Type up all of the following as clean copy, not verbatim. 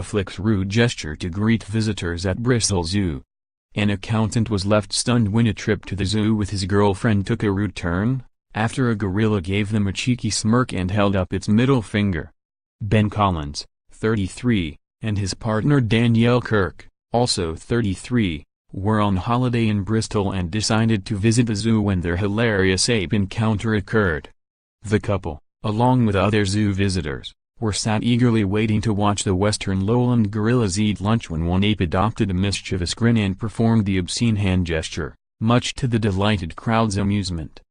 flicks rude gesture to greet visitors at Bristol Zoo. An accountant was left stunned when a trip to the zoo with his girlfriend took a rude turn, after a gorilla gave them a cheeky smirk and held up its middle finger. Ben Collins, 33, and his partner Danielle Kirk, also 33, were on holiday in Bristol and decided to visit the zoo when their hilarious ape encounter occurred. The couple, along with other zoo visitors, were sat eagerly waiting to watch the western lowland gorillas eat lunch when one ape adopted a mischievous grin and performed the obscene hand gesture, much to the delighted crowd's amusement.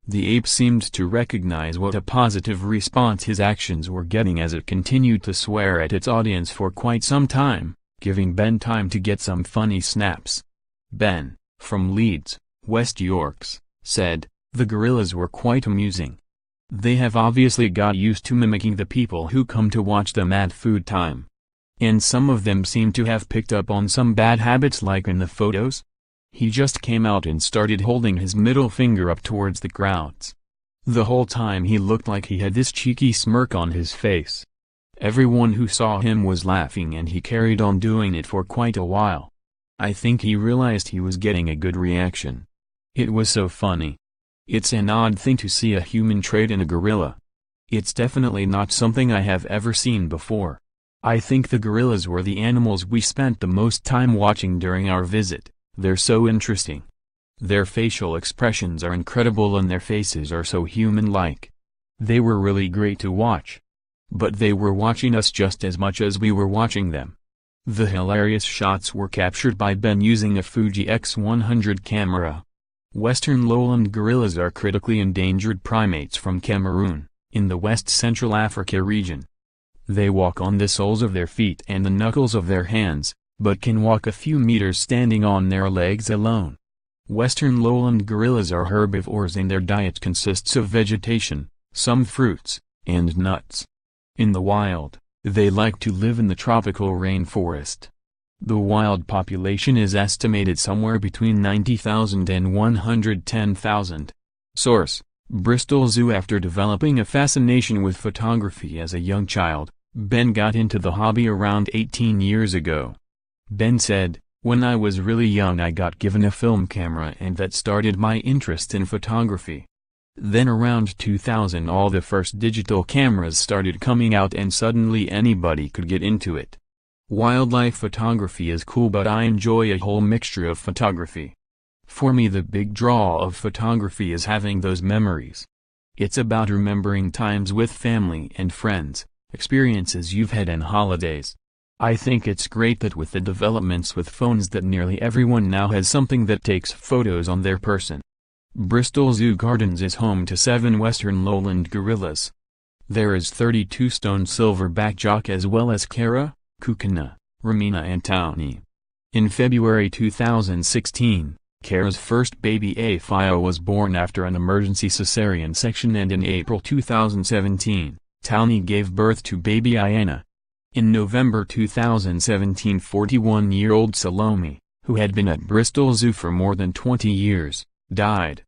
The ape seemed to recognize what a positive response his actions were getting as it continued to swear at its audience for quite some time, giving Ben time to get some funny snaps. Ben, from Leeds, West Yorks, said, "The gorillas were quite amusing. They have obviously got used to mimicking the people who come to watch them at food time. And some of them seem to have picked up on some bad habits like in the photos." He just came out and started holding his middle finger up towards the crowds. The whole time he looked like he had this cheeky smirk on his face. Everyone who saw him was laughing and he carried on doing it for quite a while. I think he realized he was getting a good reaction. It was so funny. It's an odd thing to see a human trait in a gorilla. It's definitely not something I have ever seen before. I think the gorillas were the animals we spent the most time watching during our visit. They're so interesting. Their facial expressions are incredible and their faces are so human-like. They were really great to watch. But they were watching us just as much as we were watching them. The hilarious shots were captured by Ben using a Fuji X100 camera. Western lowland gorillas are critically endangered primates from Cameroon, in the West Central Africa region. They walk on the soles of their feet and the knuckles of their hands, but can walk a few meters standing on their legs alone. Western lowland gorillas are herbivores and their diet consists of vegetation, some fruits, and nuts. In the wild, they like to live in the tropical rainforest. The wild population is estimated somewhere between 90,000 and 110,000. Source: Bristol Zoo. After developing a fascination with photography as a young child, Ben got into the hobby around 18 years ago. Ben said, "When I was really young I got given a film camera and that started my interest in photography. Then around 2000 all the first digital cameras started coming out and suddenly anybody could get into it. Wildlife photography is cool but I enjoy a whole mixture of photography. For me the big draw of photography is having those memories. It's about remembering times with family and friends, experiences you've had and holidays. I think it's great that with the developments with phones that nearly everyone now has something that takes photos on their person." Bristol Zoo Gardens is home to 7 western lowland gorillas. There is 32 stone silverback jock as well as Kara, Kukana, Ramina and Townie. In February 2016, Kara's first baby Afia was born after an emergency cesarean section and in April 2017, Townie gave birth to baby Iana. In November 2017 41-year-old Salome, who had been at Bristol Zoo for more than 20 years, died.